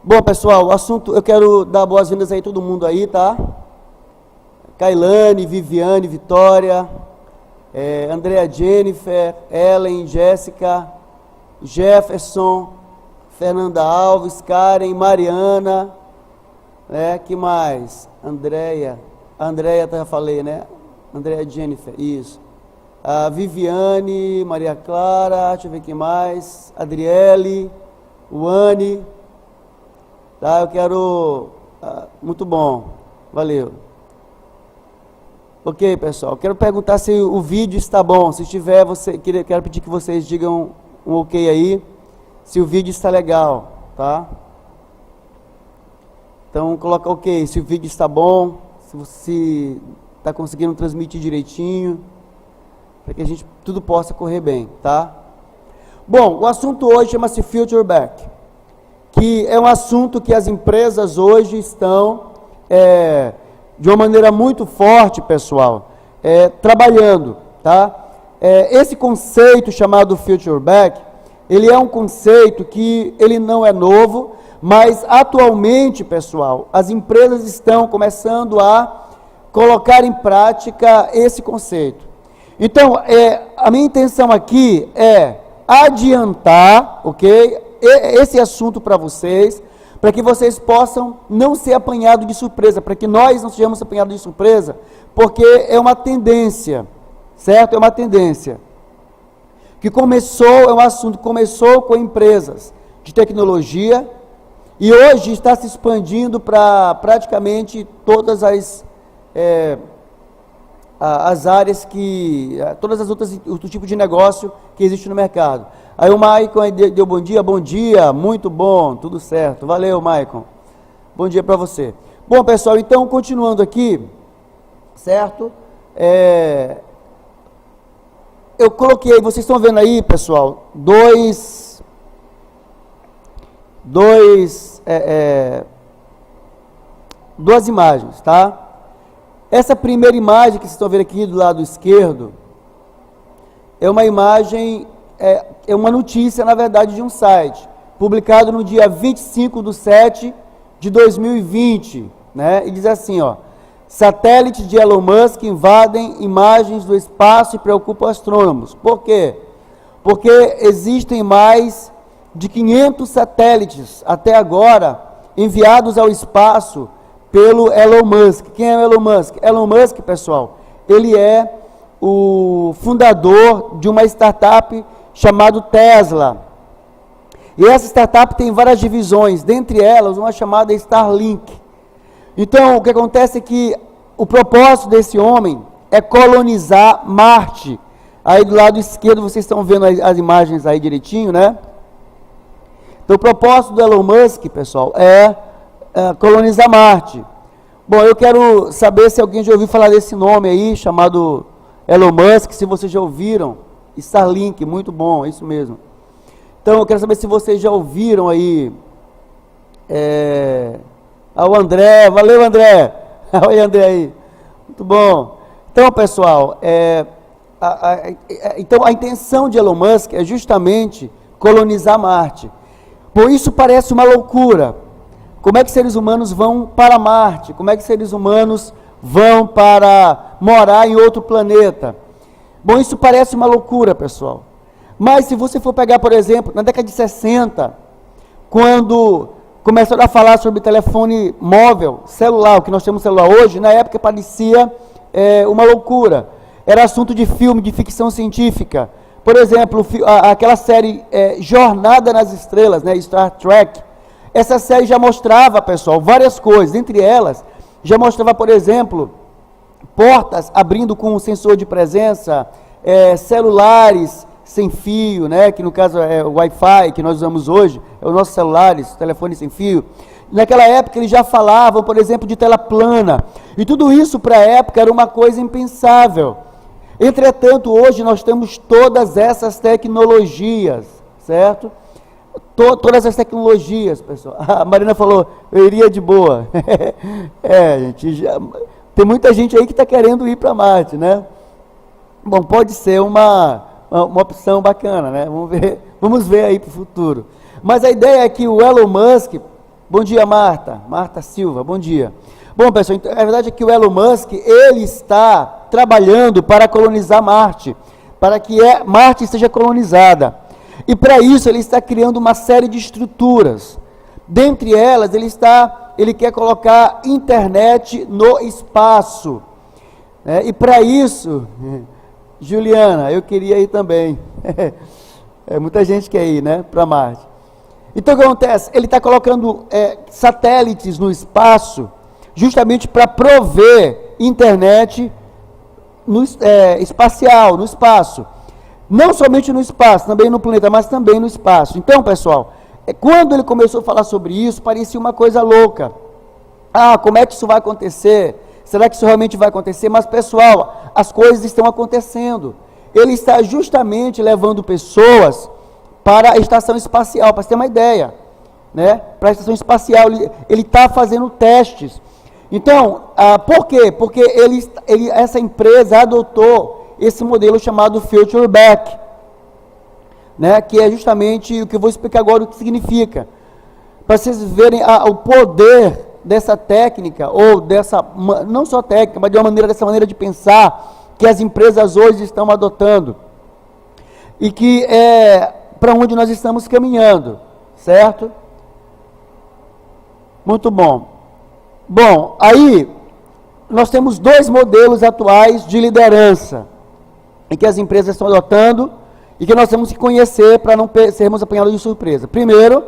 Bom, pessoal, o assunto, eu quero dar boas-vindas aí a todo mundo aí, tá? Kailane, Viviane, Vitória, Andrea, Jennifer, Ellen, Jéssica, Jefferson, Fernanda Alves, Karen, Mariana, que mais? Andrea, já falei, né? Andrea, Jennifer, isso. A Viviane, Maria Clara, deixa eu ver quem mais, Adriele, Uane, tá? Eu quero, muito bom, valeu. Ok, pessoal, quero perguntar se o vídeo está bom. Se estiver, quero pedir que vocês digam um ok aí, se o vídeo está legal, tá? Então, coloca ok, se o vídeo está bom, se você está conseguindo transmitir direitinho, para que a gente tudo possa correr bem, tá? Bom, o assunto hoje chama-se Future Back, que é um assunto que as empresas hoje estão, de uma maneira muito forte, pessoal, trabalhando, tá? Esse conceito chamado Future Back, ele é um conceito que ele não é novo, mas atualmente, pessoal, as empresas estão começando a colocar em prática esse conceito. Então, a minha intenção aqui é adiantar, ok, esse assunto para vocês, para que vocês possam não ser apanhados de surpresa, para que nós não sejamos apanhados de surpresa, porque é uma tendência, certo? É uma tendência que é um assunto que começou com empresas de tecnologia e hoje está se expandindo para praticamente todas as áreas todas as outras, outro tipo de negócio que existe no mercado. Aí o Maicon deu bom dia, muito bom, tudo certo, valeu Maicon, bom dia para você. Bom pessoal, então continuando aqui, certo, eu coloquei, vocês estão vendo aí pessoal, duas imagens, tá? Essa primeira imagem que vocês estão vendo aqui do lado esquerdo, é uma imagem, é uma notícia, na verdade, de um site, publicado no dia 25/7/2020, né? E diz assim, ó, satélites de Elon Musk invadem imagens do espaço e preocupam astrônomos. Por quê? Porque existem mais de 500 satélites, até agora, enviados ao espaço pelo Elon Musk. Quem é o Elon Musk? Elon Musk, pessoal, ele é o fundador de uma startup chamada Tesla. E essa startup tem várias divisões, dentre elas uma chamada Starlink. Então, o que acontece é que o propósito desse homem é colonizar Marte. Aí do lado esquerdo vocês estão vendo as imagens aí direitinho, né? Então, o propósito do Elon Musk, pessoal, é colonizar Marte. Bom, eu quero saber se alguém já ouviu falar desse nome aí, chamado Elon Musk, se vocês já ouviram. Starlink, muito bom, é isso mesmo. Então, eu quero saber se vocês já ouviram aí. O André, valeu André. Oi André aí, muito bom. Então, pessoal, então a intenção de Elon Musk é justamente colonizar Marte. Por isso parece uma loucura. Como é que seres humanos vão para Marte? Como é que seres humanos vão para morar em outro planeta? Bom, isso parece uma loucura, pessoal. Mas se você for pegar, por exemplo, na década de 60, quando começaram a falar sobre telefone móvel, celular, o que nós temos celular hoje, na época parecia uma loucura. Era assunto de filme, de ficção científica. Por exemplo, aquela série Jornada nas Estrelas, né, Star Trek. Essa série já mostrava, pessoal, várias coisas. Entre elas, já mostrava, por exemplo, portas abrindo com um sensor de presença, celulares sem fio, né, que no caso é o Wi-Fi que nós usamos hoje, é os nossos celulares, telefone sem fio. Naquela época eles já falavam, por exemplo, de tela plana. E tudo isso para a época era uma coisa impensável. Entretanto, hoje nós temos todas essas tecnologias, certo? Todas as tecnologias, pessoal. A Marina falou, eu iria de boa. Gente, tem muita gente aí que está querendo ir para Marte, né? Bom, pode ser uma opção bacana, né? Vamos ver aí para o futuro. Mas a ideia é que o Elon Musk, Bom dia, Marta. Marta Silva, bom dia. Bom, pessoal, então, a verdade é que o Elon Musk, ele está trabalhando para colonizar Marte, para que Marte seja colonizada. E para isso ele está criando uma série de estruturas. Dentre elas, ele quer colocar internet no espaço. E para isso, Juliana, eu queria ir também. Muita gente quer ir, né, para Marte. Então o que acontece? Ele está colocando satélites no espaço, justamente para prover internet espacial, no espaço. Não somente no espaço, também no planeta, mas também no espaço. Então, pessoal, quando ele começou a falar sobre isso, parecia uma coisa louca. Como é que isso vai acontecer? Será que isso realmente vai acontecer? Mas, pessoal, as coisas estão acontecendo. Ele está justamente levando pessoas para a estação espacial, para você ter uma ideia, né? Para a estação espacial, ele está fazendo testes. Então, por quê? Porque essa empresa adotou esse modelo chamado Future Back, né? Que é justamente o que eu vou explicar agora o que significa, para vocês verem o poder dessa técnica, ou não só técnica, mas dessa maneira de pensar que as empresas hoje estão adotando, e que é para onde nós estamos caminhando, certo? Muito bom. Bom, aí nós temos dois modelos atuais de liderança, em que as empresas estão adotando, e que nós temos que conhecer para não sermos apanhados de surpresa. Primeiro,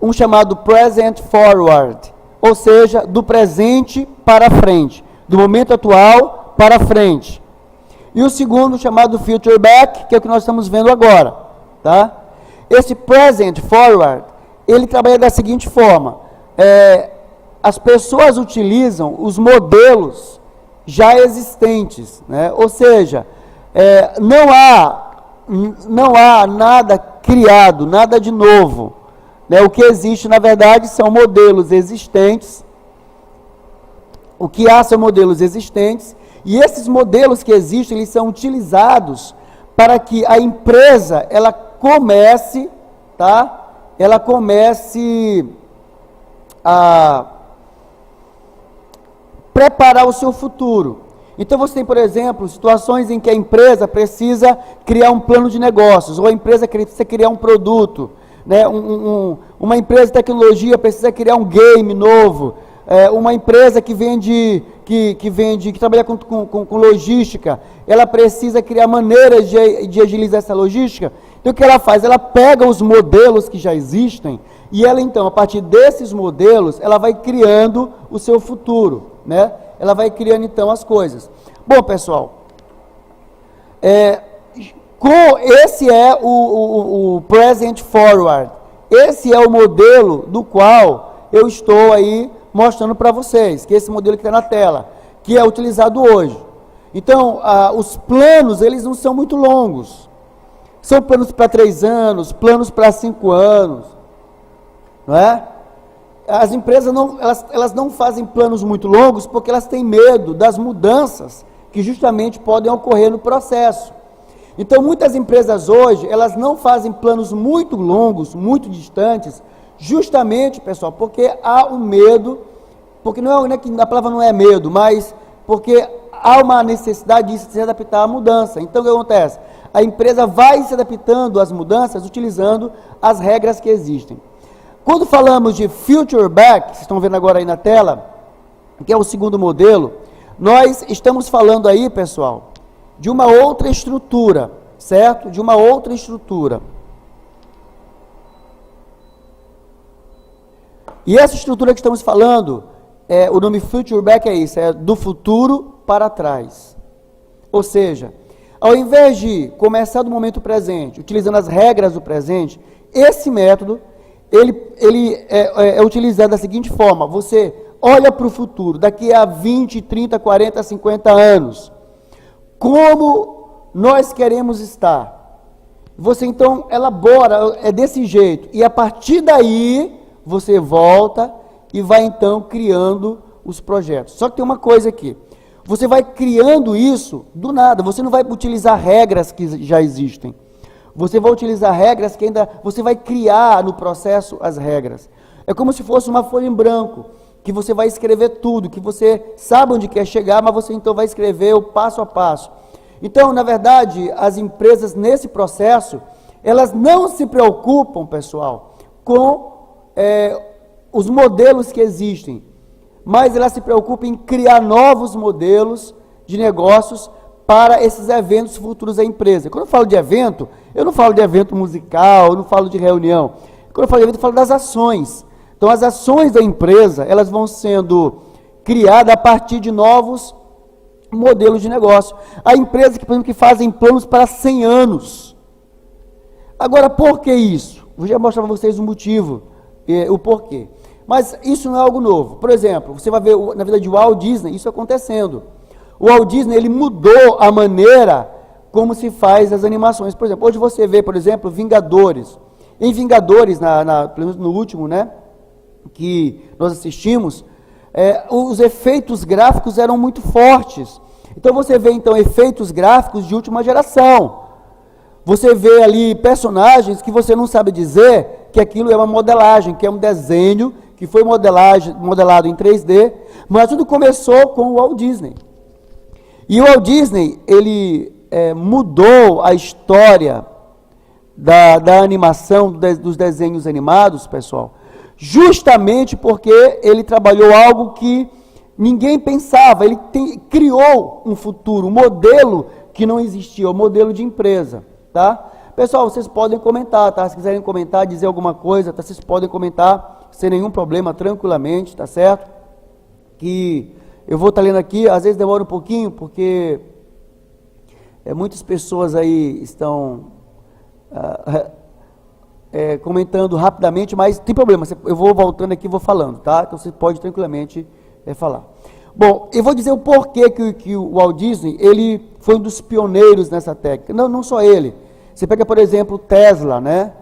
um chamado Present Forward, ou seja, do presente para frente, do momento atual para frente. E o segundo, chamado Future Back, que é o que nós estamos vendo agora, tá? Esse Present Forward, ele trabalha da seguinte forma: as pessoas utilizam os modelos já existentes, né? Ou seja, não há nada criado, nada de novo, né? O que existe, na verdade, são modelos existentes. O que há são modelos existentes, e esses modelos que existem, eles são utilizados para que a empresa, ela comece a preparar o seu futuro. Então você tem, por exemplo, situações em que a empresa precisa criar um plano de negócios, ou a empresa precisa criar um produto, né? Uma empresa de tecnologia precisa criar um game novo, uma empresa que trabalha com logística, ela precisa criar maneiras de agilizar essa logística. Então o que ela faz? Ela pega os modelos que já existem, e ela então, a partir desses modelos, ela vai criando o seu futuro, né? Ela vai criando então as coisas. Bom, pessoal, esse é o Present Forward. Esse é o modelo do qual eu estou aí mostrando para vocês, que é esse modelo que está na tela, que é utilizado hoje. Então, os planos, eles não são muito longos. São planos para 3 anos, planos para 5 anos, não é? As empresas elas não fazem planos muito longos porque elas têm medo das mudanças que justamente podem ocorrer no processo. Então, muitas empresas hoje, elas não fazem planos muito longos, muito distantes, justamente, pessoal, porque há um medo, porque não é que a palavra não é medo, mas porque há uma necessidade de se adaptar à mudança. Então, o que acontece? A empresa vai se adaptando às mudanças utilizando as regras que existem. Quando falamos de Future Back, vocês estão vendo agora aí na tela, que é o segundo modelo, nós estamos falando aí, pessoal, de uma outra estrutura, certo? De uma outra estrutura. E essa estrutura que estamos falando, o nome Future Back é isso, é do futuro para trás. Ou seja, ao invés de começar do momento presente, utilizando as regras do presente, esse método, ele é utilizado da seguinte forma: você olha para o futuro, daqui a 20, 30, 40, 50 anos, como nós queremos estar. Você então elabora, desse jeito, e a partir daí, você volta e vai então criando os projetos. Só que tem uma coisa aqui: você vai criando isso do nada, você não vai utilizar regras que já existem. Você vai utilizar regras que ainda, você vai criar no processo as regras. É como se fosse uma folha em branco, que você vai escrever tudo, que você sabe onde quer chegar, mas você então vai escrever o passo a passo. Então, na verdade, as empresas nesse processo, elas não se preocupam, pessoal, com os modelos que existem, mas elas se preocupam em criar novos modelos de negócios para esses eventos futuros da empresa. Quando eu falo de evento, eu não falo de evento musical, eu não falo de reunião. Quando eu falo de evento, eu falo das ações. Então, as ações da empresa, elas vão sendo criadas a partir de novos modelos de negócio. Há empresas que, por exemplo, que fazem planos para 100 anos. Agora, por que isso? Vou já mostrar para vocês o motivo, o porquê. Mas isso não é algo novo. Por exemplo, você vai ver na vida de Walt Disney isso acontecendo. O Walt Disney, ele mudou a maneira como se faz as animações. Por exemplo, hoje você vê, por exemplo, Vingadores. Em Vingadores, pelo menos no último, né, que nós assistimos, os efeitos gráficos eram muito fortes. Então você vê então efeitos gráficos de última geração. Você vê ali personagens que você não sabe dizer que aquilo é uma modelagem, que é um desenho que foi modelado em 3D, mas tudo começou com o Walt Disney. E o Walt Disney, ele mudou a história da animação, dos desenhos animados, pessoal, justamente porque ele trabalhou algo que ninguém pensava. Ele criou um futuro, um modelo que não existia, o modelo de empresa, tá? Pessoal, vocês podem comentar, tá? Se quiserem comentar, dizer alguma coisa, tá? Vocês podem comentar sem nenhum problema, tranquilamente, tá certo? Que eu vou estar lendo aqui, às vezes demora um pouquinho, porque muitas pessoas aí estão comentando rapidamente, mas tem problema, eu vou voltando aqui e vou falando, tá? Então você pode tranquilamente falar. Bom, eu vou dizer o porquê que o Walt Disney, ele foi um dos pioneiros nessa técnica. Não só ele. Você pega, por exemplo, Tesla, né?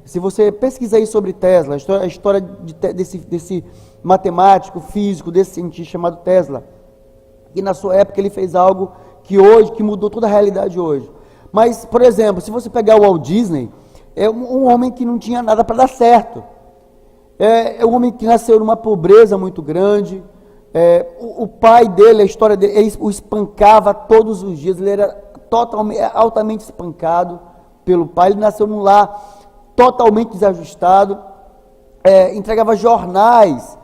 Se você pesquisa aí sobre Tesla, a história desse matemático, físico, desse cientista chamado Tesla, que na sua época ele fez algo que mudou toda a realidade hoje. Mas, por exemplo, se você pegar o Walt Disney, é um homem que não tinha nada para dar certo. É um homem que nasceu numa pobreza muito grande. O pai dele, a história dele, ele o espancava todos os dias. Ele era altamente espancado pelo pai. Ele nasceu num lar totalmente desajustado. Entregava jornais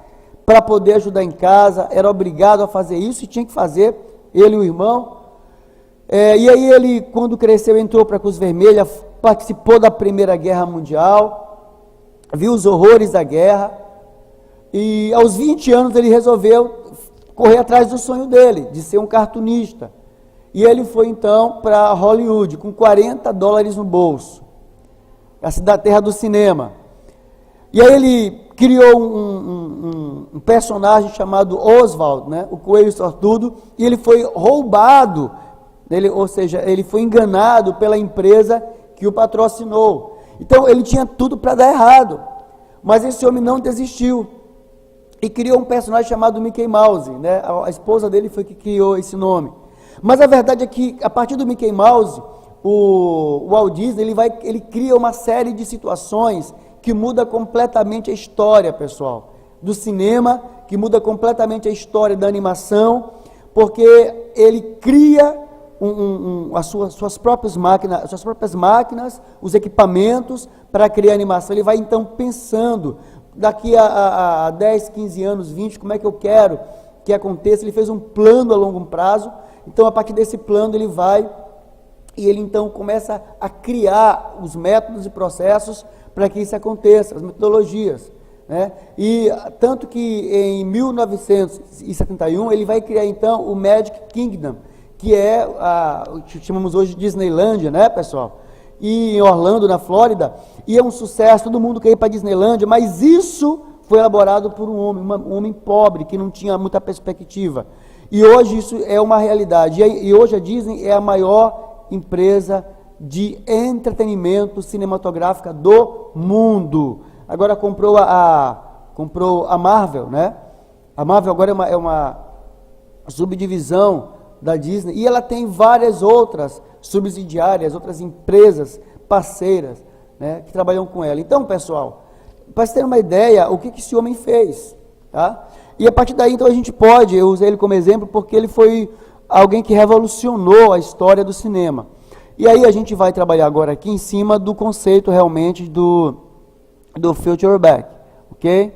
para poder ajudar em casa. Era obrigado a fazer isso e tinha que fazer, ele e o irmão. E aí ele, quando cresceu, entrou para a Cruz Vermelha, participou da Primeira Guerra Mundial, viu os horrores da guerra, e aos 20 anos ele resolveu correr atrás do sonho dele, de ser um cartunista. E ele foi então para Hollywood, com $40 no bolso, a terra do cinema. E aí ele criou um personagem chamado Oswald, né, o Coelho Sortudo, e ele foi roubado, ou seja, ele foi enganado pela empresa que o patrocinou. Então ele tinha tudo para dar errado, mas esse homem não desistiu e criou um personagem chamado Mickey Mouse, né? A esposa dele foi que criou esse nome. Mas a verdade é que a partir do Mickey Mouse, o Walt Disney ele cria uma série de situações que muda completamente a história, pessoal, do cinema, que muda completamente a história da animação, porque ele cria as suas próprias máquinas, os equipamentos para criar animação. Ele vai então pensando, daqui a 10, 15 anos, 20, como é que eu quero que aconteça. Ele fez um plano a longo prazo. Então, a partir desse plano, ele vai e ele então começa a criar os métodos e processos para que isso aconteça, as metodologias, né? E tanto que em 1971 ele vai criar então o Magic Kingdom, que é o que chamamos hoje de Disneylândia, né, pessoal? E em Orlando, na Flórida, e é um sucesso, todo mundo quer ir para Disneylândia, mas isso foi elaborado por um homem pobre, que não tinha muita perspectiva. E hoje isso é uma realidade. E hoje a Disney é a maior empresa de entretenimento cinematográfica do mundo. Agora comprou a Marvel, né? A Marvel agora é uma subdivisão da Disney, e ela tem várias outras subsidiárias, outras empresas parceiras, né, que trabalham com ela. Então, pessoal, para você ter uma ideia, o que esse homem fez, tá? E a partir daí, então, a gente pode, eu usei ele como exemplo, porque ele foi alguém que revolucionou a história do cinema. E aí a gente vai trabalhar agora aqui em cima do conceito realmente do future back, ok?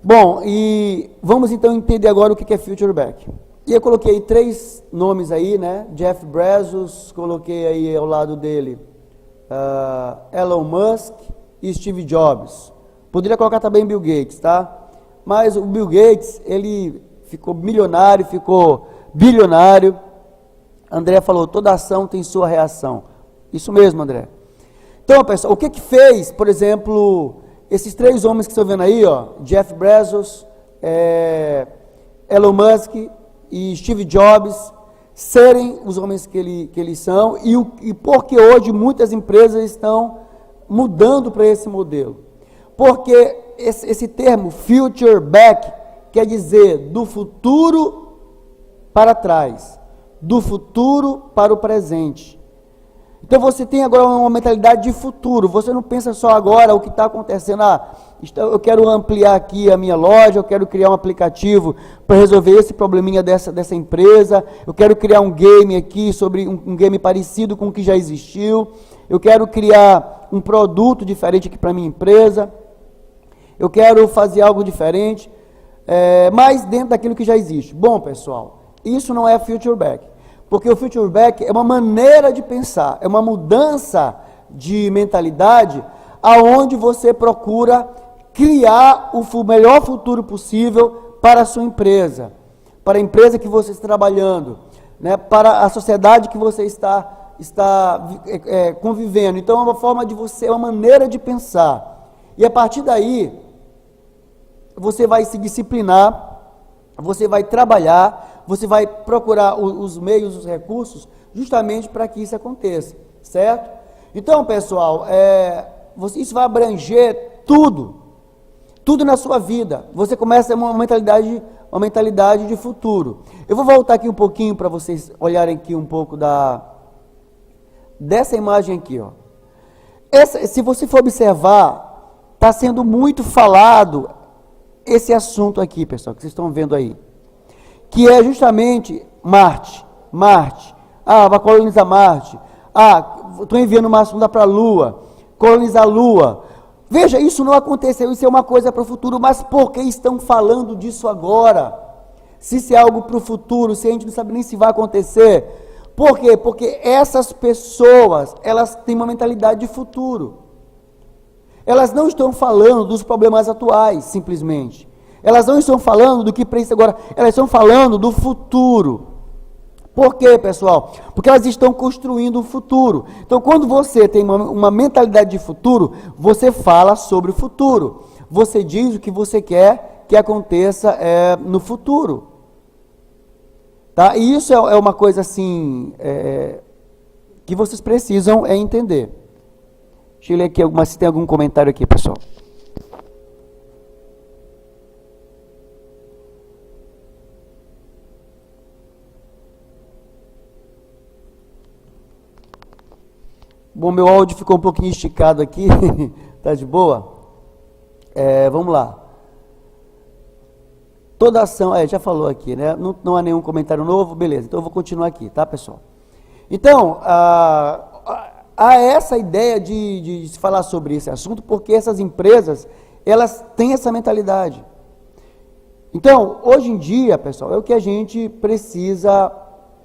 Bom, e vamos então entender agora o que é future back. E eu coloquei 3 nomes aí, né? Jeff Bezos, coloquei aí ao lado dele Elon Musk e Steve Jobs. Poderia colocar também Bill Gates, tá? Mas o Bill Gates, ele ficou milionário, ficou bilionário. André falou, toda ação tem sua reação. Isso mesmo, André. Então, pessoal, o que fez, por exemplo, esses 3 homens que estão vendo aí, ó, Jeff Bezos, Elon Musk e Steve Jobs, serem os homens que eles são, e porque hoje muitas empresas estão mudando para esse modelo. Porque esse termo, future back, quer dizer do futuro para trás, do futuro para o presente. Então você tem agora uma mentalidade de futuro, você não pensa só agora o que está acontecendo, eu quero ampliar aqui a minha loja, eu quero criar um aplicativo para resolver esse probleminha dessa empresa, eu quero criar um game aqui, sobre um game parecido com o que já existiu, eu quero criar um produto diferente aqui para a minha empresa, eu quero fazer algo diferente, mas dentro daquilo que já existe. Bom, pessoal, isso não é future back. Porque o future back é uma maneira de pensar, é uma mudança de mentalidade, aonde você procura criar o melhor futuro possível para a sua empresa, para a empresa que você está trabalhando, né, para a sociedade que você está convivendo. Então é uma forma de você, é uma maneira de pensar. E a partir daí, você vai se disciplinar, você vai trabalhar, você vai procurar os meios, os recursos, justamente para que isso aconteça, certo? Então, pessoal, isso vai abranger tudo na sua vida. Você começa uma mentalidade de futuro. Eu vou voltar aqui um pouquinho para vocês olharem aqui um pouco dessa imagem aqui, ó. Se você for observar, está sendo muito falado esse assunto aqui, pessoal, que vocês estão vendo aí, que é justamente Marte. Vai colonizar Marte. Estou enviando uma sonda para a Lua, colonizar a Lua. Veja, isso não aconteceu, isso é uma coisa para o futuro, mas por que estão falando disso agora? Se isso é algo para o futuro, se a gente não sabe nem se vai acontecer. Por quê? Porque essas pessoas, elas têm uma mentalidade de futuro. Elas não estão falando dos problemas atuais, simplesmente. Elas não estão falando do que precisa agora, elas estão falando do futuro. Por quê, pessoal? Porque elas estão construindo um futuro. Então, quando você tem uma mentalidade de futuro, você fala sobre o futuro. Você diz o que você quer que aconteça no futuro. Tá? E isso é uma coisa assim, que vocês precisam entender. Deixa eu ler aqui se tem algum comentário aqui, pessoal. Bom, meu áudio ficou um pouquinho esticado aqui, tá de boa? Vamos lá. Toda ação, já falou aqui, né? Não há nenhum comentário novo, beleza. Então eu vou continuar aqui, tá, pessoal? Então, há essa ideia de se falar sobre esse assunto, porque essas empresas, elas têm essa mentalidade. Então, hoje em dia, pessoal, é o que a gente precisa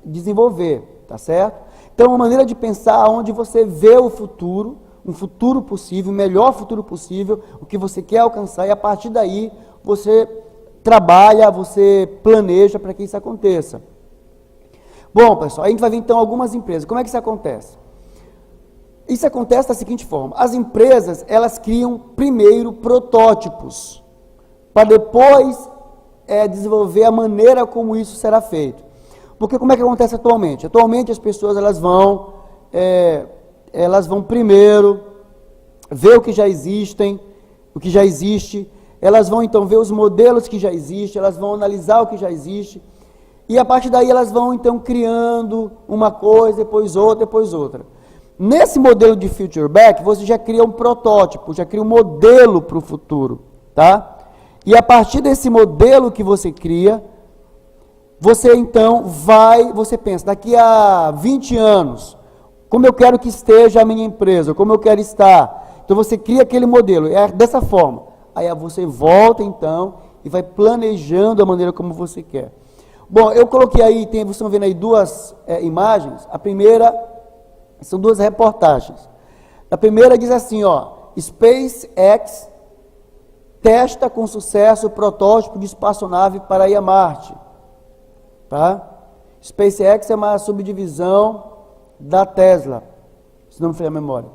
desenvolver, tá certo? Então, uma maneira de pensar onde você vê o futuro, um futuro possível, o melhor futuro possível, o que você quer alcançar, e a partir daí você trabalha, você planeja para que isso aconteça. Bom, pessoal, a gente vai ver então algumas empresas. Como é que isso acontece? Isso acontece da seguinte forma: as empresas, elas criam primeiro protótipos, para depois desenvolver a maneira como isso será feito. Porque como é que acontece atualmente? Atualmente as pessoas elas vão primeiro ver o que já existe, elas vão então ver os modelos que já existem, elas vão analisar o que já existe, e a partir daí elas vão então criando uma coisa, depois outra. Nesse modelo de Future Back, você já cria um protótipo, já cria um modelo para o futuro, tá? E a partir desse modelo que você cria, você então você pensa, daqui a 20 anos, como eu quero que esteja a minha empresa, como eu quero estar. Então você cria aquele modelo, é dessa forma. Aí você volta então e vai planejando a maneira como você quer. Bom, eu coloquei aí, vocês estão vendo aí duas imagens. A primeira, são duas reportagens. A primeira diz assim, ó, SpaceX testa com sucesso o protótipo de espaçonave para ir a Marte. Tá? SpaceX é uma subdivisão da Tesla, se não me falha a memória.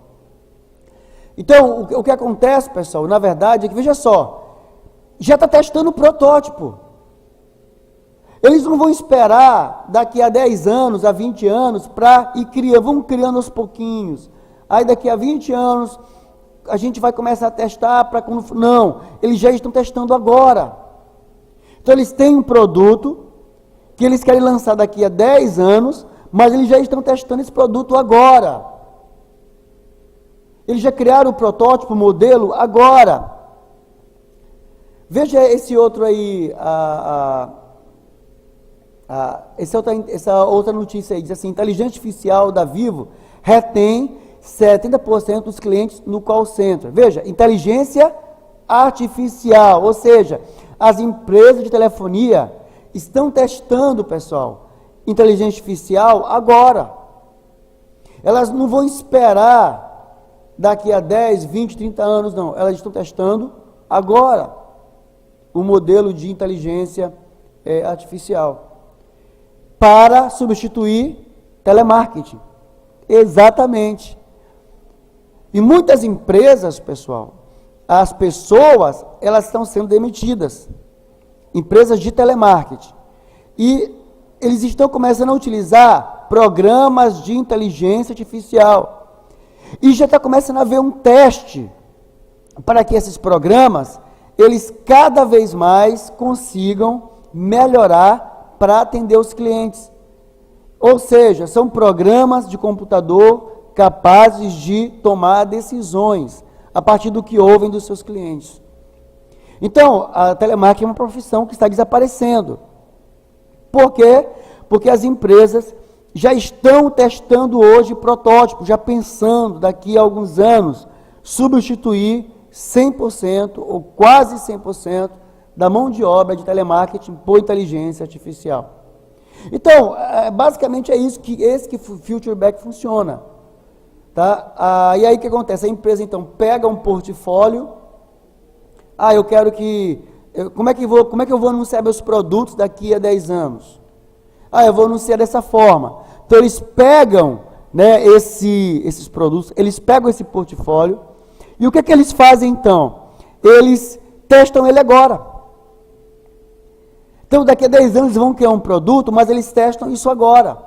Então, o que acontece, pessoal, na verdade, é que, veja só, já está testando o protótipo. Eles não vão esperar daqui a 10 anos, a 20 anos, para ir criando, vão criando aos pouquinhos. Aí daqui a 20 anos, a gente vai começar a testar para quando... Não, eles já estão testando agora. Então, eles têm um produto que eles querem lançar daqui a 10 anos, mas eles já estão testando esse produto agora. Eles já criaram o protótipo, o modelo, agora. Veja esse outro aí, essa outra notícia aí, diz assim, inteligência artificial da Vivo retém 70% dos clientes no call center. Veja, inteligência artificial, ou seja, as empresas de telefonia estão testando, pessoal, inteligência artificial agora. Elas não vão esperar daqui a 10, 20, 30 anos, não. Elas estão testando agora o modelo de inteligência artificial para substituir telemarketing. Exatamente. E muitas empresas, pessoal, as pessoas, elas estão sendo demitidas. Empresas de telemarketing. E eles estão começando a utilizar programas de inteligência artificial. E já está começando a haver um teste para que esses programas, eles cada vez mais consigam melhorar para atender os clientes. Ou seja, são programas de computador capazes de tomar decisões a partir do que ouvem dos seus clientes. Então, a telemarketing é uma profissão que está desaparecendo. Por quê? Porque as empresas já estão testando hoje protótipos, já pensando daqui a alguns anos substituir 100% ou quase 100% da mão de obra de telemarketing por inteligência artificial. Então, basicamente é isso que Future Back funciona. Tá? E aí o que acontece? A empresa então pega um portfólio. Eu quero que... Como é que eu vou anunciar meus produtos daqui a 10 anos? Eu vou anunciar dessa forma. Então eles pegam, né, esses produtos, eles pegam esse portfólio, e o que eles fazem então? Eles testam ele agora. Então daqui a 10 anos eles vão criar um produto, mas eles testam isso agora.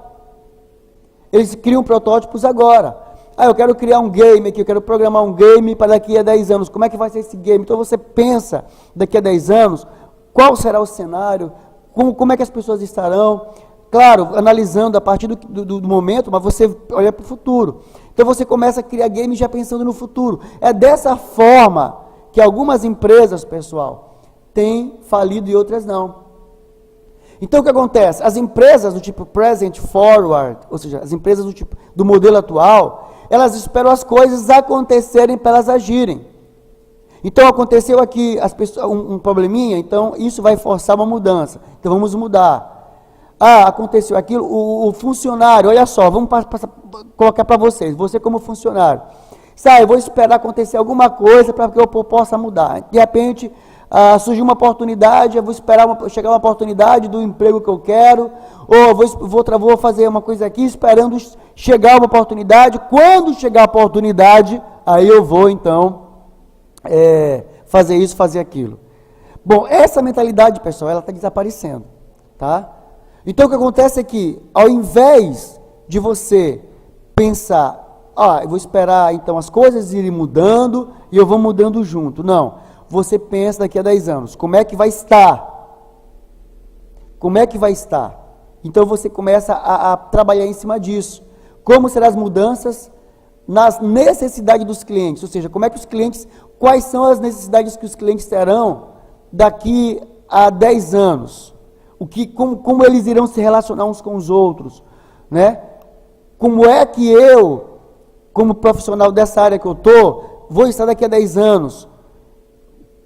Eles criam protótipos agora. Eu quero criar um game aqui, eu quero programar um game para daqui a 10 anos. Como é que vai ser esse game? Então você pensa, daqui a 10 anos, qual será o cenário, como é que as pessoas estarão. Claro, analisando a partir do momento, mas você olha para o futuro. Então você começa a criar game já pensando no futuro. É dessa forma que algumas empresas, pessoal, têm falido e outras não. Então o que acontece? As empresas do tipo present forward, ou seja, as empresas do tipo do modelo atual, elas esperam as coisas acontecerem para elas agirem. Então aconteceu aqui um probleminha, então isso vai forçar uma mudança. Então vamos mudar. Aconteceu aquilo, o funcionário, olha só, vamos colocar para vocês, você como funcionário. Eu vou esperar acontecer alguma coisa para que eu possa mudar. De repente, surgiu uma oportunidade, eu vou esperar chegar uma oportunidade do emprego que eu quero, ou vou fazer uma coisa aqui, esperando chegar uma oportunidade. Quando chegar a oportunidade, aí eu vou então fazer isso, fazer aquilo. Bom, essa mentalidade, pessoal, ela está desaparecendo, tá? Então o que acontece é que, ao invés de você pensar, eu vou esperar então as coisas irem mudando e eu vou mudando junto. Não, você pensa daqui a 10 anos, como é que vai estar? Como é que vai estar? Então você começa a trabalhar em cima disso. Como serão as mudanças nas necessidades dos clientes, ou seja, como é que os clientes, quais são as necessidades que os clientes terão daqui a 10 anos, como eles irão se relacionar uns com os outros, né? Como é que eu, como profissional dessa área que eu estou, vou estar daqui a 10 anos,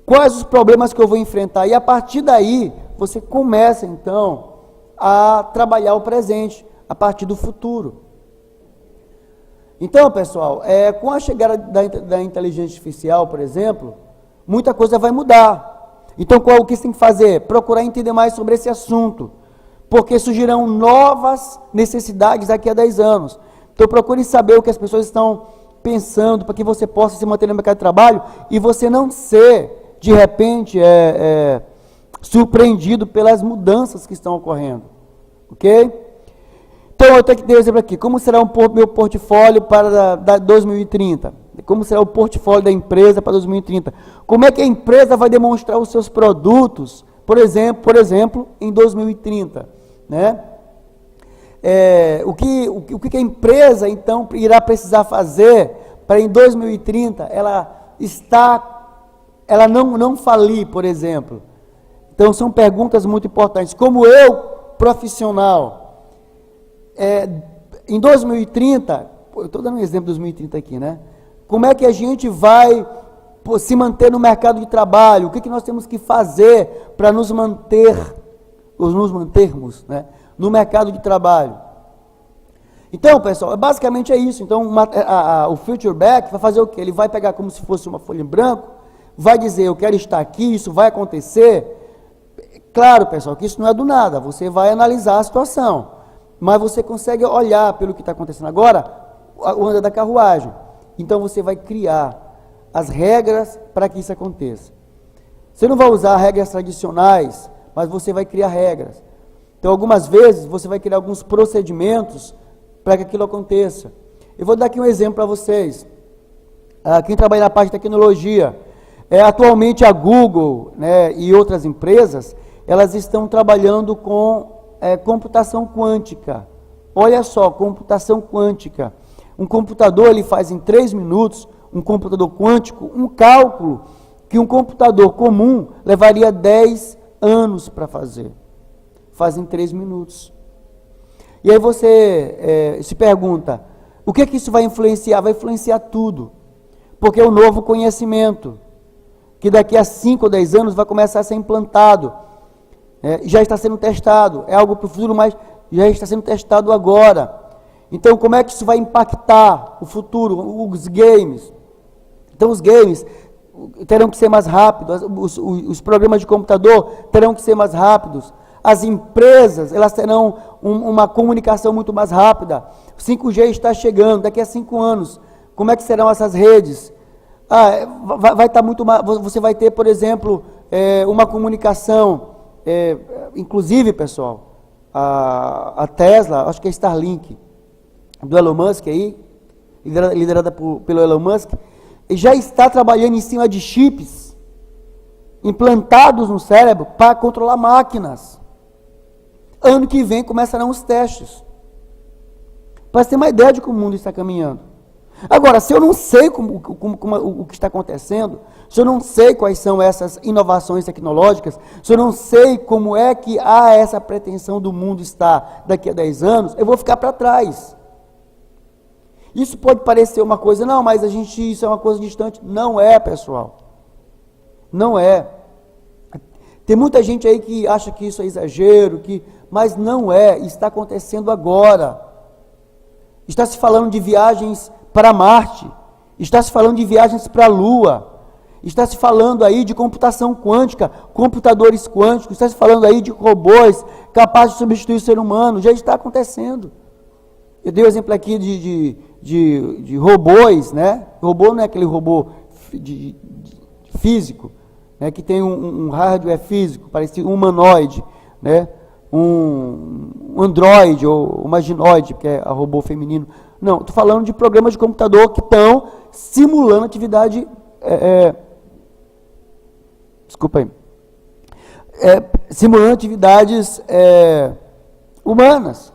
quais os problemas que eu vou enfrentar, e a partir daí, você começa então a trabalhar o presente, a partir do futuro. Então, pessoal, com a chegada da inteligência artificial, por exemplo, muita coisa vai mudar. Então, o que você tem que fazer? Procurar entender mais sobre esse assunto, porque surgirão novas necessidades daqui a 10 anos. Então, procure saber o que as pessoas estão pensando, para que você possa se manter no mercado de trabalho e você não ser, de repente, surpreendido pelas mudanças que estão ocorrendo. Ok? Então, eu tenho que ter um exemplo aqui. Como será o meu portfólio para 2030? Como será o portfólio da empresa para 2030? Como é que a empresa vai demonstrar os seus produtos, por exemplo, em 2030? Né? O que a empresa, então, irá precisar fazer para em 2030 ela não falir, por exemplo? Então, são perguntas muito importantes. Como eu, profissional, em 2030, eu estou dando um exemplo de 2030 aqui, né? Como é que a gente vai se manter no mercado de trabalho? O que nós temos que fazer para nos mantermos, né, no mercado de trabalho? Então, pessoal, basicamente é isso. Então, o Future Back vai fazer o quê? Ele vai pegar como se fosse uma folha em branco, vai dizer, eu quero estar aqui, isso vai acontecer. Claro, pessoal, que isso não é do nada, você vai analisar a situação, mas você consegue olhar pelo que está acontecendo agora, o andar da carruagem. Então, você vai criar as regras para que isso aconteça. Você não vai usar regras tradicionais, mas você vai criar regras. Então, algumas vezes, você vai criar alguns procedimentos para que aquilo aconteça. Eu vou dar aqui um exemplo para vocês. Quem trabalha na parte de tecnologia, atualmente a Google, né, e outras empresas, elas estão trabalhando com computação quântica. Olha só, computação quântica. Um computador, ele faz em 3 minutos, um computador quântico, um cálculo que um computador comum levaria 10 anos para fazer. Faz em 3 minutos. E aí você se pergunta, o que isso vai influenciar? Vai influenciar tudo. Porque é o novo conhecimento, que daqui a 5 ou 10 anos vai começar a ser implantado. Já está sendo testado, é algo para o futuro, mas já está sendo testado agora. Então, como é que isso vai impactar o futuro, os games? Então, os games terão que ser mais rápidos, os programas de computador terão que ser mais rápidos, as empresas, elas terão uma comunicação muito mais rápida. 5G está chegando, daqui a 5 anos, como é que serão essas redes? Vai estar muito mais, você vai ter, por exemplo, uma comunicação, inclusive, pessoal, a Tesla, acho que é Starlink, do Elon Musk aí, liderada pelo Elon Musk, já está trabalhando em cima de chips implantados no cérebro para controlar máquinas. Ano que vem começarão os testes. Para ter uma ideia de como o mundo está caminhando. Agora, se eu não sei o que está acontecendo, se eu não sei quais são essas inovações tecnológicas, se eu não sei como é que essa pretensão do mundo estar daqui a 10 anos, eu vou ficar para trás. Isso pode parecer uma coisa, não, mas isso é uma coisa distante. Não é, pessoal. Não é. Tem muita gente aí que acha que isso é exagero, mas não é, está acontecendo agora. Está se falando de viagens para Marte, está se falando de viagens para a Lua, está se falando aí de computação quântica, computadores quânticos, está se falando aí de robôs capazes de substituir o ser humano, já está acontecendo. Eu dei o exemplo aqui de robôs, né? Robô não é aquele robô físico, né? Que tem um hardware físico, parece um humanoide, né? Um androide ou uma ginoide, que é a robô feminino. Não, estou falando de programas de computador que estão simulando atividade... desculpa aí. Simulando atividades humanas.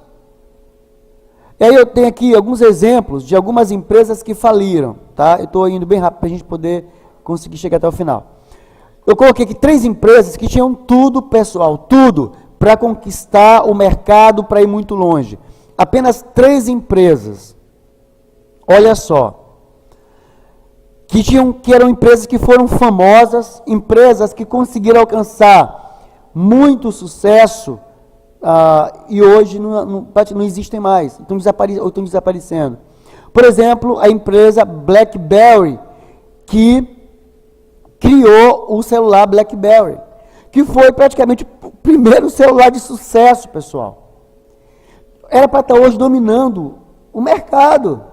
E aí eu tenho aqui alguns exemplos de algumas empresas que faliram, tá? Eu estou indo bem rápido para a gente poder conseguir chegar até o final. Eu coloquei aqui 3 empresas que tinham tudo, pessoal, tudo, para conquistar o mercado, para ir muito longe. Apenas 3 empresas. Olha só. Que eram empresas que foram famosas, empresas que conseguiram alcançar muito sucesso, e hoje não existem mais, estão desaparecendo. Por exemplo, a empresa BlackBerry, que criou o celular BlackBerry, que foi praticamente o primeiro celular de sucesso, pessoal. Era para estar hoje dominando o mercado,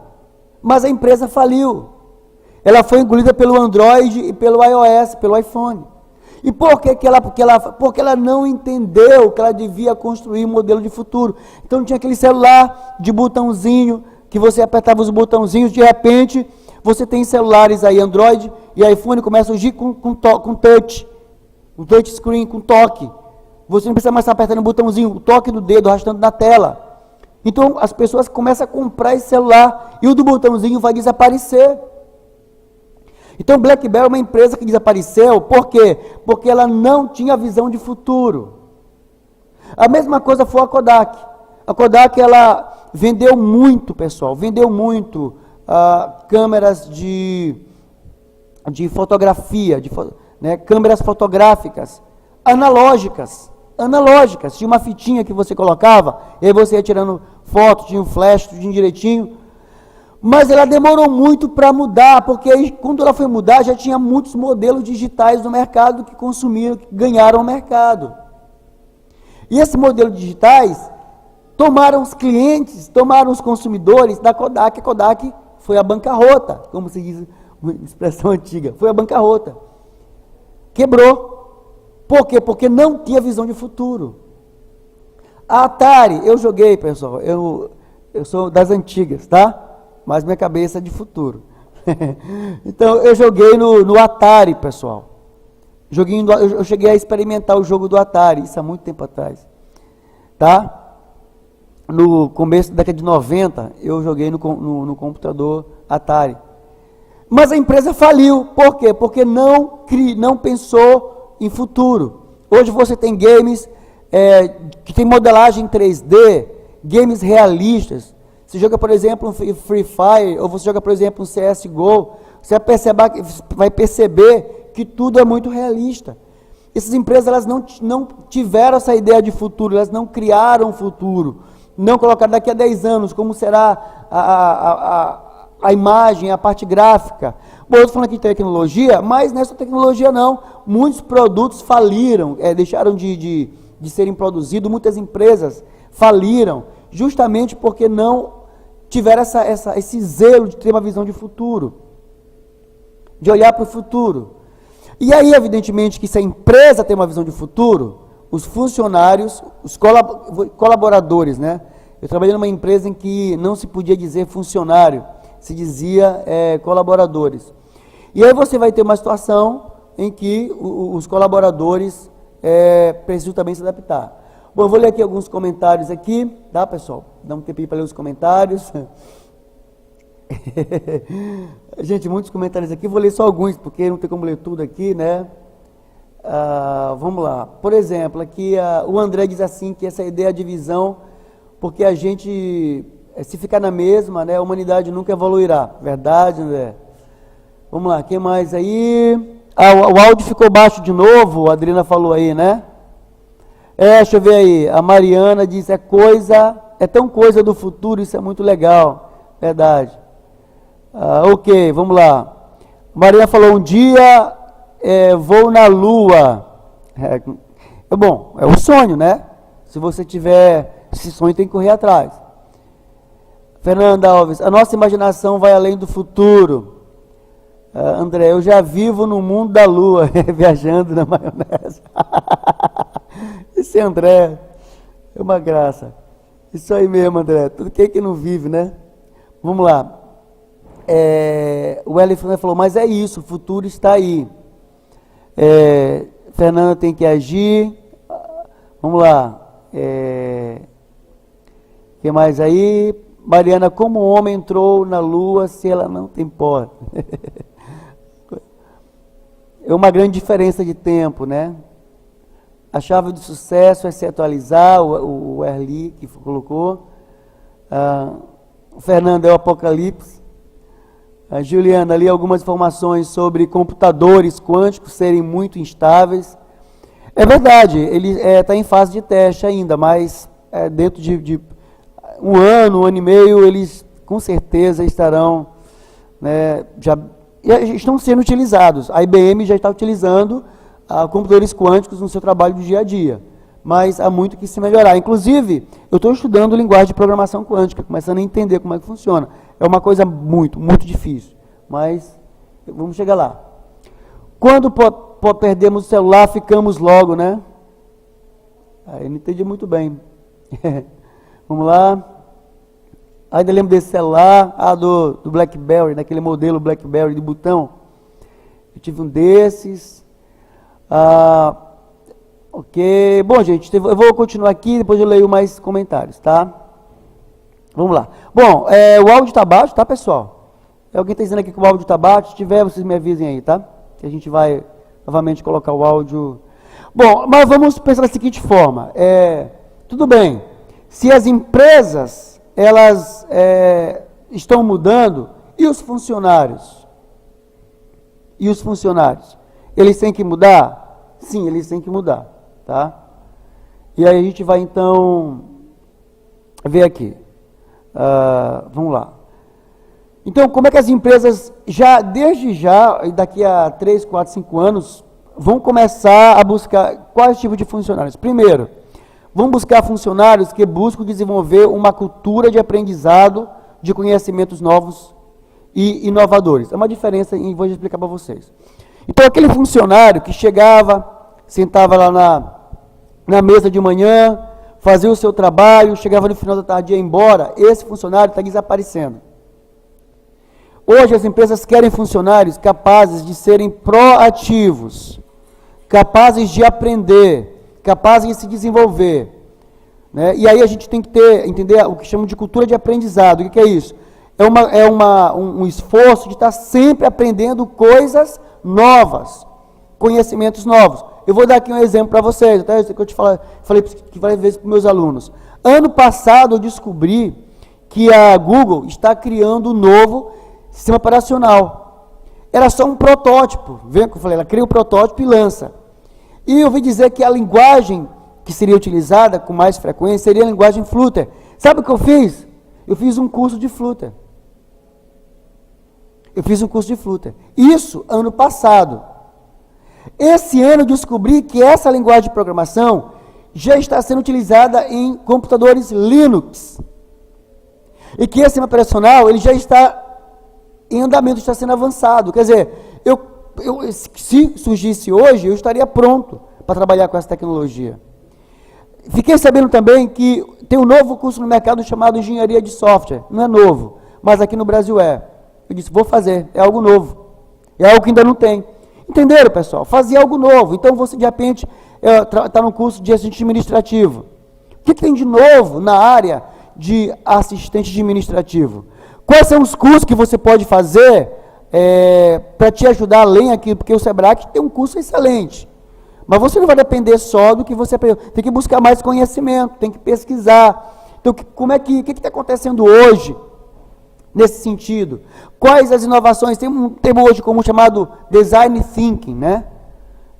mas a empresa faliu. Ela foi engolida pelo Android e pelo iOS, pelo iPhone. E por que porque ela não entendeu que ela devia construir um modelo de futuro. Então tinha aquele celular de botãozinho, que você apertava os botãozinhos, de repente você tem celulares aí, Android e iPhone, começa a surgir com touch, um touch screen, com toque. Você não precisa mais estar apertando o botãozinho, o toque do dedo, arrastando na tela. Então as pessoas começam a comprar esse celular e o do botãozinho vai desaparecer. Então, BlackBerry é uma empresa que desapareceu, por quê? Porque ela não tinha visão de futuro. A mesma coisa foi a Kodak. A Kodak, ela vendeu muito, pessoal, vendeu muito câmeras de fotografia, câmeras fotográficas, analógicas. Tinha uma fitinha que você colocava, e aí você ia tirando foto, tinha um flash, tudo direitinho. Mas ela demorou muito para mudar, porque aí, quando ela foi mudar, já tinha muitos modelos digitais no mercado que consumiram, que ganharam o mercado. E esses modelos digitais tomaram os clientes, tomaram os consumidores da Kodak. A Kodak foi a bancarrota, como se diz uma expressão antiga, foi a bancarrota. Quebrou. Por quê? Porque não tinha visão de futuro. A Atari, eu joguei, pessoal, eu sou das antigas, tá? Mas minha cabeça é de futuro. Então, eu joguei no Atari, pessoal. Eu cheguei a experimentar o jogo do Atari, isso há muito tempo atrás. Tá? No começo da década de 90, eu joguei no computador Atari. Mas a empresa faliu. Por quê? Porque não pensou em futuro. Hoje você tem games que tem modelagem 3D, games realistas. Você joga, por exemplo, um Free Fire, ou você joga, por exemplo, um CSGO, você vai perceber que tudo é muito realista. Essas empresas, elas não tiveram essa ideia de futuro, elas não criaram um futuro, não colocaram daqui a 10 anos como será a imagem, a parte gráfica. Bom, eu estou falando aqui de tecnologia, mas não é só tecnologia não, muitos produtos faliram, deixaram de serem produzidos, muitas empresas faliram, justamente porque não tiveram esse zelo de ter uma visão de futuro, de olhar para o futuro. E aí, evidentemente, que se a empresa tem uma visão de futuro, os funcionários, os colaboradores, né? Eu trabalhei numa empresa em que não se podia dizer funcionário, se dizia colaboradores. E aí você vai ter uma situação em que os colaboradores precisam também se adaptar. Bom, eu vou ler aqui alguns comentários aqui, tá, pessoal? Dá um tempinho para ler os comentários. Gente, muitos comentários aqui, vou ler só alguns, porque não tem como ler tudo aqui, né? Vamos lá. Por exemplo, aqui o André diz assim, que essa ideia de visão, porque a gente, se ficar na mesma, né, a humanidade nunca evoluirá. Verdade, André? Vamos lá, quem mais aí? O áudio ficou baixo de novo, a Adriana falou aí, né? Deixa eu ver aí, a Mariana diz, é tão coisa do futuro, isso é muito legal, verdade. Ok, vamos lá. Mariana falou, um dia vou na lua. Bom, é o sonho, né? Se você tiver esse sonho, tem que correr atrás. Fernanda Alves, a nossa imaginação vai além do futuro. André, eu já vivo no mundo da lua, viajando na maionese. Esse André é uma graça. Isso aí mesmo, André. Tudo que não vive, né? Vamos lá. O Elifant falou, mas é isso, o futuro está aí. Fernanda tem que agir. Vamos lá. Quem mais aí? Mariana, como o homem entrou na lua se ela não tem porta? É uma grande diferença de tempo, né? A chave do sucesso é se atualizar, o Erli que colocou. O Fernando é o Apocalipse. A Juliana, ali algumas informações sobre computadores quânticos serem muito instáveis. É verdade, ele está em fase de teste ainda, mas dentro de um ano e meio, eles com certeza estarão, né, já estão sendo utilizados. A IBM já está utilizando computadores quânticos no seu trabalho do dia a dia, mas há muito que se melhorar. Inclusive, eu estou estudando linguagem de programação quântica, começando a entender como é que funciona. É uma coisa muito, muito difícil, mas vamos chegar lá. Quando perdemos o celular, ficamos logo, né? Eu não entendi muito bem. Vamos lá. Ainda lembro desse celular, do BlackBerry, daquele modelo BlackBerry de botão. Eu tive um desses. Ok. Bom, gente, eu vou continuar aqui, depois eu leio mais comentários, tá? Vamos lá. Bom, o áudio está baixo, tá, pessoal? Alguém está dizendo aqui que o áudio está baixo? Se tiver, vocês me avisem aí, tá? Que a gente vai novamente colocar o áudio. Bom, mas vamos pensar da seguinte forma. Tudo bem, se as empresas, elas estão mudando, e os funcionários? E os funcionários? Eles têm que mudar? Sim, eles têm que mudar, tá? E aí a gente vai então ver aqui. Vamos lá. Então, como é que as empresas, desde já, daqui a 3, 4, 5 anos, vão começar a buscar quais tipos de funcionários? Primeiro, vão buscar funcionários que buscam desenvolver uma cultura de aprendizado de conhecimentos novos e inovadores. É uma diferença e vou explicar para vocês. Então, aquele funcionário que chegava, sentava lá na mesa de manhã, fazia o seu trabalho, chegava no final da tarde e ia embora, esse funcionário está desaparecendo. Hoje as empresas querem funcionários capazes de serem proativos, capazes de aprender, capazes de se desenvolver, né? E aí a gente tem que entender o que chamam de cultura de aprendizado. O que é isso? Um esforço de estar sempre aprendendo coisas novas, conhecimentos novos. Eu vou dar aqui um exemplo para vocês, até isso que eu falei várias vezes para os meus alunos. Ano passado eu descobri que a Google está criando um novo sistema operacional. Era só um protótipo. Vê que eu falei, ela cria um protótipo e lança. E eu ouvi dizer que a linguagem que seria utilizada com mais frequência seria a linguagem Flutter. Sabe o que eu fiz? Eu fiz um curso de Flutter. Isso ano passado. Esse ano eu descobri que essa linguagem de programação já está sendo utilizada em computadores Linux. E que esse sistema operacional ele já está em andamento, está sendo avançado. Quer dizer, se surgisse hoje, eu estaria pronto para trabalhar com essa tecnologia. Fiquei sabendo também que tem um novo curso no mercado chamado Engenharia de Software. Não é novo, mas aqui no Brasil é. Eu disse, vou fazer, é algo novo. É algo que ainda não tem. Entenderam, pessoal? Fazer algo novo. Então, você, de repente, está no curso de assistente administrativo. O que tem de novo na área de assistente administrativo? Quais são os cursos que você pode fazer para te ajudar além aqui? Porque o Sebrae tem um curso excelente. Mas você não vai depender só do que você aprendeu. Tem que buscar mais conhecimento, tem que pesquisar. Então, o que está acontecendo hoje nesse sentido? Quais as inovações? Tem um termo hoje comum chamado Design Thinking, né?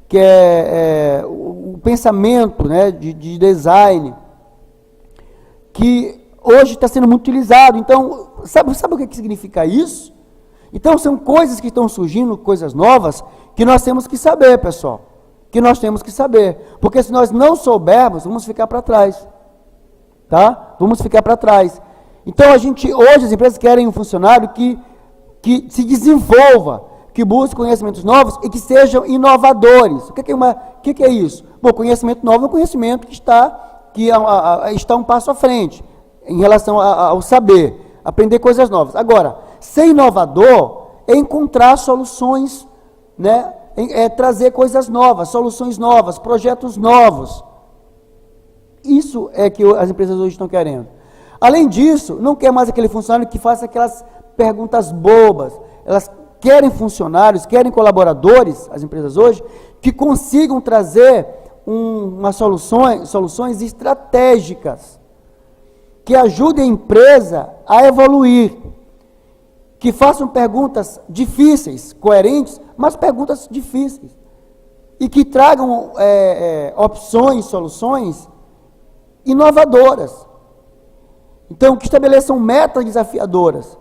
Que é o pensamento, né, de design, que hoje está sendo muito utilizado. Então, sabe o que significa isso? Então, são coisas que estão surgindo, coisas novas, que nós temos que saber, pessoal. Que nós temos que saber. Porque se nós não soubermos, vamos ficar para trás. Tá? Vamos ficar para trás. Então, hoje as empresas querem um funcionário que se desenvolva, que busque conhecimentos novos e que sejam inovadores. O que é isso? Bom, conhecimento novo é um conhecimento que está um passo à frente em relação ao saber, aprender coisas novas. Agora, ser inovador é encontrar soluções, né? É trazer coisas novas, soluções novas, projetos novos. Isso é que as empresas hoje estão querendo. Além disso, não quer mais aquele funcionário que faça aquelas perguntas bobas. Elas querem funcionários, querem colaboradores, as empresas hoje, que consigam trazer soluções estratégicas, que ajudem a empresa a evoluir, que façam perguntas difíceis, coerentes, mas perguntas difíceis, e que tragam opções, soluções inovadoras. Então, que estabeleçam metas desafiadoras,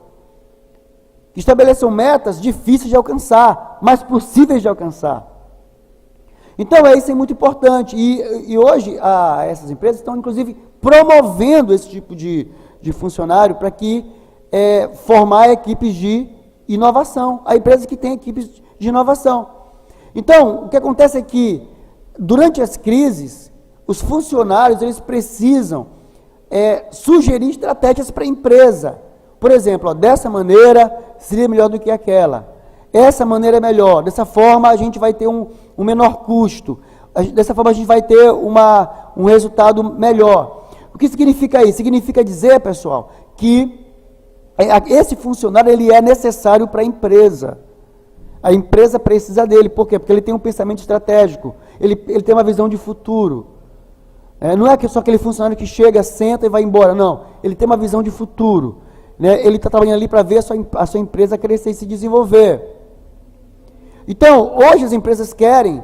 que estabeleçam metas difíceis de alcançar, mas possíveis de alcançar. Então, isso é muito importante. E hoje, essas empresas estão, inclusive, promovendo esse tipo de funcionário para que formar equipes de inovação. Há empresas que têm equipes de inovação. Então, o que acontece é que, durante as crises, os funcionários eles precisam sugerir estratégias para a empresa. Por exemplo, dessa maneira seria melhor do que aquela. Essa maneira é melhor. Dessa forma a gente vai ter um menor custo. Dessa forma a gente vai ter um resultado melhor. O que significa isso? Significa dizer, pessoal, que esse funcionário ele é necessário para a empresa. A empresa precisa dele. Por quê? Porque ele tem um pensamento estratégico. Ele tem uma visão de futuro. Não é só aquele funcionário que chega, senta e vai embora. Não. Ele tem uma visão de futuro. Ele está trabalhando ali para ver a sua empresa crescer e se desenvolver. Então, hoje as empresas querem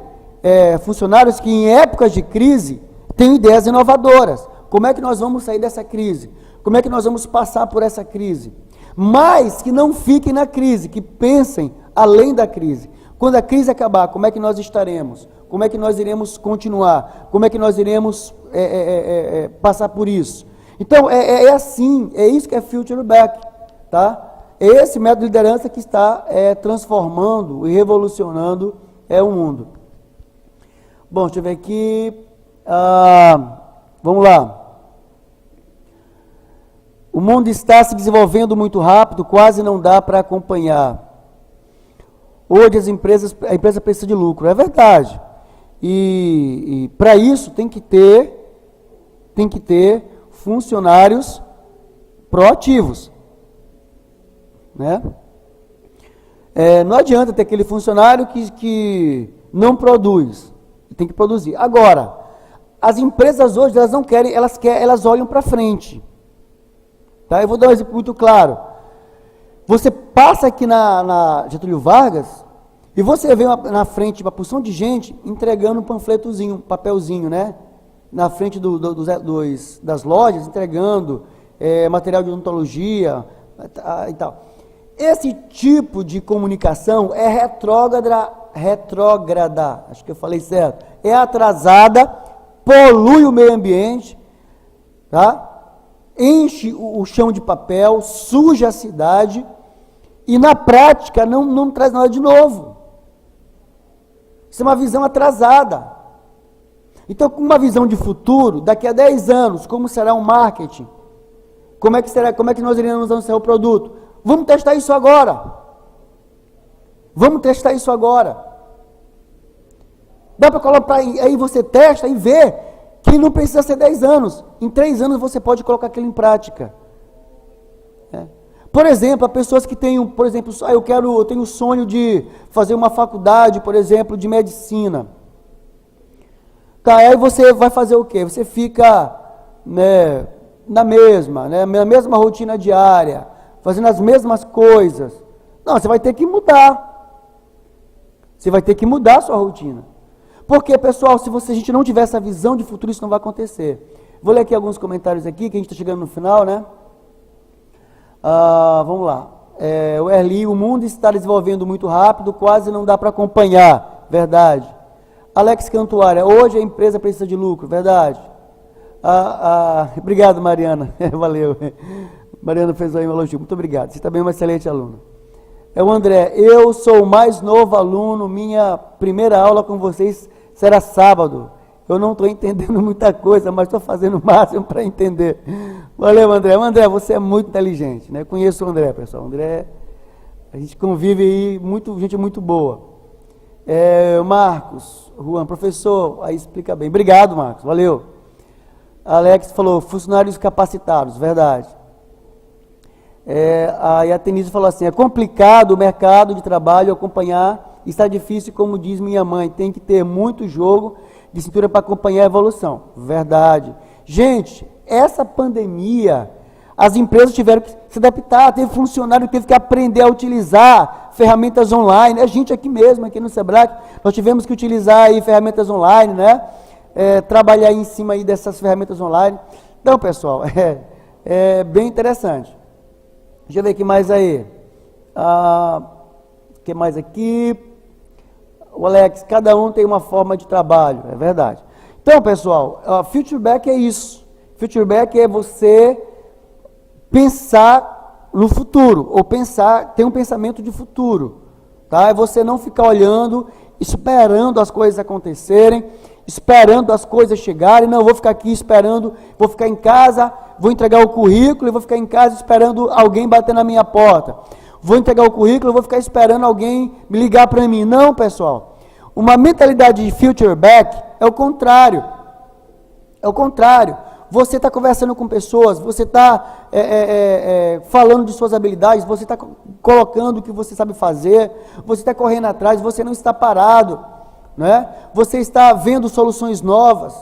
funcionários que em épocas de crise tenham ideias inovadoras. Como é que nós vamos sair dessa crise? Como é que nós vamos passar por essa crise? Mas que não fiquem na crise, que pensem além da crise. Quando a crise acabar, como é que nós estaremos? Como é que nós iremos continuar? Como é que nós iremos passar por isso? Então, assim, é isso que é Future Back, tá? É esse método de liderança que está transformando e revolucionando o mundo. Bom, deixa eu ver aqui. Vamos lá. O mundo está se desenvolvendo muito rápido, quase não dá para acompanhar. Hoje a empresa precisa de lucro, é verdade. E para isso tem que ter funcionários proativos. Né? Não adianta ter aquele funcionário que não produz, tem que produzir. Agora, as empresas hoje elas não querem, elas olham para frente. Tá? Eu vou dar um exemplo muito claro. Você passa aqui na Getúlio Vargas e você vê na frente uma porção de gente entregando um panfletozinho, um papelzinho, né? Na frente das lojas, entregando material de odontologia e tal. Esse tipo de comunicação é retrógrada, acho que eu falei certo, é atrasada, polui o meio ambiente, tá? Enche o chão de papel, suja a cidade e na prática não traz nada de novo. Isso é uma visão atrasada. Então, com uma visão de futuro, daqui a 10 anos, como será o marketing? Como é que nós iremos lançar o produto? Vamos testar isso agora. Dá para colocar, aí você testa e vê que não precisa ser 10 anos. Em 3 anos você pode colocar aquilo em prática. Por exemplo, há pessoas que têm, eu tenho o sonho de fazer uma faculdade, por exemplo, de medicina. Tá, aí você vai fazer o quê? Você fica na mesma rotina diária, fazendo as mesmas coisas. Não, você vai ter que mudar. Você vai ter que mudar a sua rotina. Porque, pessoal, se a gente não tiver essa visão de futuro, isso não vai acontecer. Vou ler aqui alguns comentários aqui, que a gente está chegando no final, né? Vamos lá. O Erli, o mundo está desenvolvendo muito rápido, quase não dá para acompanhar. Verdade. Alex Cantuária, hoje a empresa precisa de lucro. Verdade. Obrigado, Mariana. Valeu. Mariana fez aí um elogio. Muito obrigado. Você também é uma excelente aluna. O André, eu sou o mais novo aluno, minha primeira aula com vocês será sábado. Eu não estou entendendo muita coisa, mas estou fazendo o máximo para entender. Valeu, André. André, você é muito inteligente, né? Conheço o André, pessoal. O André, a gente convive aí, gente muito boa. Marcos, Juan, professor, aí explica bem. Obrigado, Marcos, valeu. Alex falou, funcionários capacitados, verdade. Aí a Tenise falou assim, é complicado o mercado de trabalho acompanhar, está difícil, como diz minha mãe, tem que ter muito jogo de cintura para acompanhar a evolução. Verdade. Gente, essa pandemia, as empresas tiveram que se adaptar, teve funcionário que teve que aprender a utilizar ferramentas online, a gente aqui mesmo, aqui no Sebrae, nós tivemos que utilizar aí ferramentas online, né? Trabalhar em cima aí dessas ferramentas online. Então, pessoal, é bem interessante. Deixa eu ver o que mais aí. O que mais aqui? O Alex, cada um tem uma forma de trabalho, é verdade. Então, pessoal, Futureback é isso. Futureback é você pensar no futuro, ou ter um pensamento de futuro, tá? É você não ficar olhando, esperando as coisas acontecerem, esperando as coisas chegarem, não, vou ficar aqui esperando, vou ficar em casa, vou entregar o currículo e vou ficar em casa esperando alguém bater na minha porta. Vou entregar o currículo, vou ficar esperando alguém me ligar para mim. Não, pessoal. Uma mentalidade de Futureback é o contrário. É o contrário. Você está conversando com pessoas, você está falando de suas habilidades, você está colocando o que você sabe fazer, você está correndo atrás, você não está parado, né? Você está vendo soluções novas,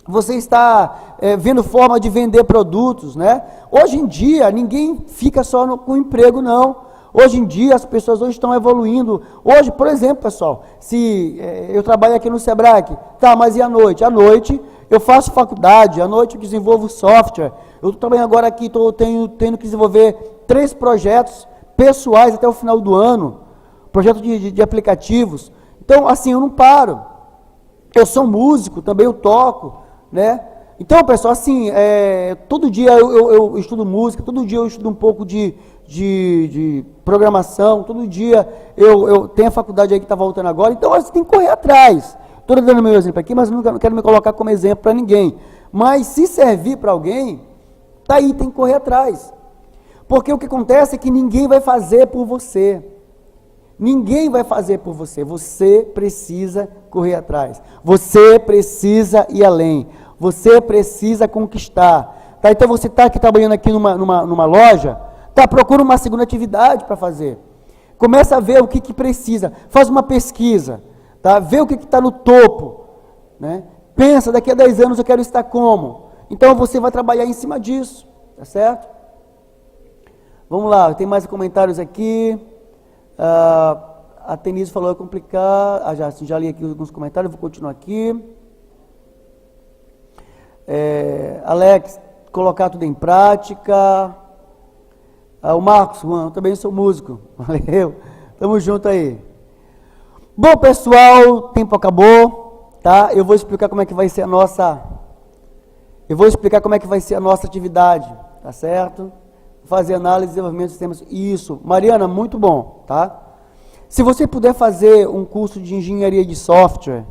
você está vendo forma de vender produtos, né? Hoje em dia, ninguém fica só com emprego, não. Hoje em dia, as pessoas hoje estão evoluindo. Hoje, por exemplo, pessoal, se eu trabalho aqui no Sebrae, tá, mas e à noite? À noite, eu faço faculdade, à noite eu desenvolvo software. Eu estou trabalhando agora aqui, tendo que desenvolver 3 projetos pessoais até o final do ano, projeto de aplicativos. Então, assim, eu não paro. Eu sou músico, também eu toco, né? Então, pessoal, assim, todo dia eu estudo música, todo dia eu estudo um pouco de programação, todo dia eu tenho a faculdade aí que está voltando agora, então você tem que correr atrás. Estou dando meu exemplo aqui, mas não quero me colocar como exemplo para ninguém. Mas se servir para alguém, tá aí, tem que correr atrás. Porque o que acontece é que ninguém vai fazer por você. Ninguém vai fazer por você. Você precisa correr atrás. Você precisa ir além. Você precisa conquistar. Tá? Então você está aqui trabalhando aqui numa loja, tá, procura uma segunda atividade para fazer. Começa a ver o que precisa. Faz uma pesquisa. Tá? Vê o que está no topo. Né? Pensa, daqui a 10 anos eu quero estar como? Então você vai trabalhar em cima disso. Tá certo? Vamos lá, tem mais comentários aqui. A Tenise falou é complicado. Já li aqui alguns comentários, vou continuar aqui. Alex, colocar tudo em prática. O Marcos, eu também sou músico. Valeu, tamo junto aí. Bom, pessoal, o tempo acabou, tá? Eu vou explicar como é que vai ser a nossa atividade, tá certo? Fazer análise e desenvolvimento de sistemas. Isso, Mariana, muito bom, tá? Se você puder fazer um curso de engenharia de software,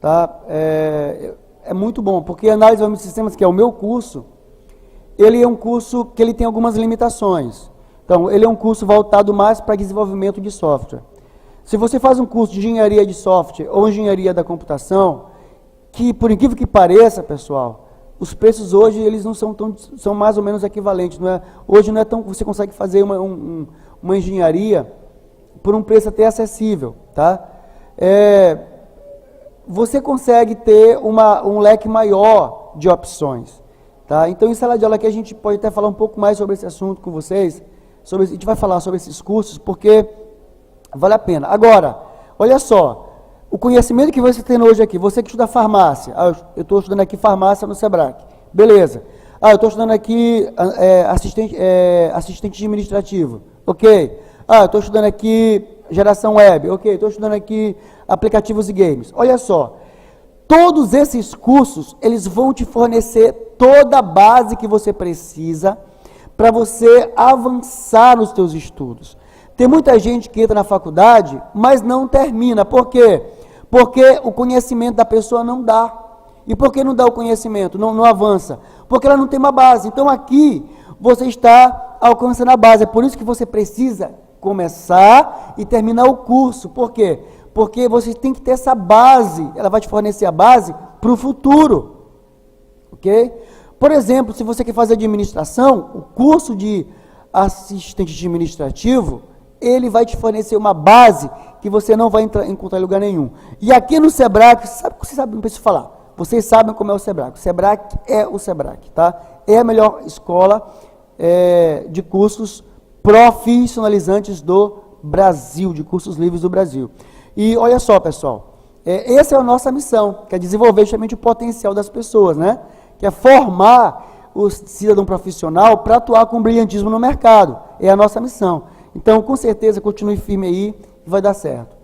tá? É muito bom, porque análise e desenvolvimento de sistemas, que é o meu curso, ele é um curso que ele tem algumas limitações. Então, ele é um curso voltado mais para desenvolvimento de software. Se você faz um curso de engenharia de software ou engenharia da computação, que por incrível que pareça, pessoal, os preços hoje eles não são mais ou menos equivalentes. Hoje não é tão, você consegue fazer uma engenharia por um preço até acessível, tá? Você consegue ter um leque maior de opções, tá? Então, em sala de aula aqui a gente pode até falar um pouco mais sobre esse assunto com vocês, a gente vai falar sobre esses cursos, porque vale a pena. Agora, olha só, o conhecimento que você tem hoje aqui, você que estuda farmácia, eu estou estudando aqui farmácia no Sebrae, beleza. Eu estou estudando aqui assistente administrativo, ok. Eu estou estudando aqui geração web, ok. Estou estudando aqui aplicativos e games. Olha só, todos esses cursos, eles vão te fornecer toda a base que você precisa para você avançar nos seus estudos. Tem muita gente que entra na faculdade, mas não termina. Por quê? Porque o conhecimento da pessoa não dá. E por que não dá o conhecimento? Não avança? Porque ela não tem uma base. Então aqui você está alcançando a base. É por isso que você precisa começar e terminar o curso. Por quê? Porque você tem que ter essa base. Ela vai te fornecer a base para o futuro. ok? Por exemplo, se você quer fazer administração, o curso de assistente administrativo, ele vai te fornecer uma base que você não vai encontrar em lugar nenhum. E aqui no Sebrae, você sabe, não preciso falar, vocês sabem como é o Sebrae. O Sebrae é o Sebrae, tá? É a melhor escola de cursos profissionalizantes do Brasil, de cursos livres do Brasil. E olha só, pessoal, essa é a nossa missão, que é desenvolver justamente o potencial das pessoas, né? Que é formar o cidadão profissional para atuar com brilhantismo no mercado. É a nossa missão. Então, com certeza, continue firme aí e vai dar certo.